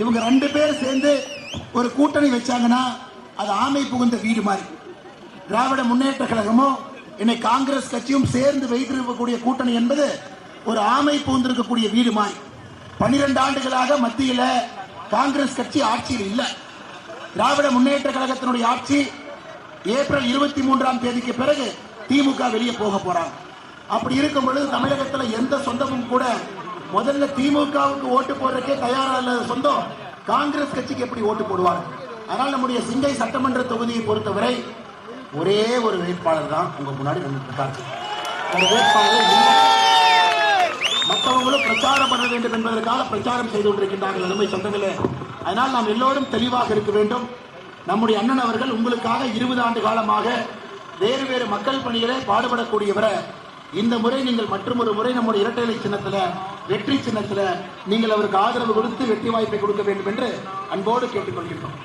இவங்க 2 பேர் சேர்ந்து ஒரு கூட்டணி வச்சாங்கன்னா அது ஆமை புகுந்த வீடு மாதிரி. திராவிட முன்னேற்ற கழகமும் இன்னைக்கு காங்கிரஸ் கட்சியும் சேர்ந்து வைத்திருக்கக்கூடிய கூட்டணி என்பது ஒரு ஆமை புகுந்திருக்கக்கூடிய வீடு மாதிரி. 12 ஆண்டுகளாக மத்தியில் காங்கிரஸ் கட்சி ஆட்சியில் இல்லை. திராவிட முன்னேற்ற கழகத்தினுடைய ஆட்சி ஏப்ரல் 23ஆம் தேதிக்கு பிறகு திமுக வெளியே போக போறாங்க. அப்படி இருக்கும் பொழுது தமிழகத்தில் எந்த சொந்தமும் கூட முதல்ல திமுகவுக்கு ஓட்டு போடுறதுக்கே தயாரா இல்லாத சொந்தம் காங்கிரஸ் கட்சிக்கு எப்படி ஓட்டு போடுவாங்க? அதனால் நம்முடைய சிங்கை சட்டமன்ற தொகுதியை பொறுத்தவரை ஒரே ஒரு வேட்பாளர் தான் உங்க முன்னாடி வந்து மற்றவங்களும் பிரச்சாரம் பண்ண வேண்டும் என்பதற்காக பிரச்சாரம் செய்து கொண்டிருக்கின்றார்கள் அருமை சொந்தங்களே. அதனால் நாம் எல்லோரும் தெளிவாக இருக்க வேண்டும். நம்முடைய அண்ணன் அவர்கள் உங்களுக்காக 20 ஆண்டு காலமாக வேறு வேறு மக்கள் பணிகளை பாடுபடக்கூடியவரை இந்த முறை நீங்கள் மற்றொரு முறை நம்முடைய இரட்டை இலை சின்னத்தில் வெற்றி சின்னத்தில் நீங்கள் அவருக்கு ஆதரவு கொடுத்து வெற்றி வாய்ப்பை கொடுக்க வேண்டும் என்று அன்போடு கேட்டுக்கொள்கின்றோம்.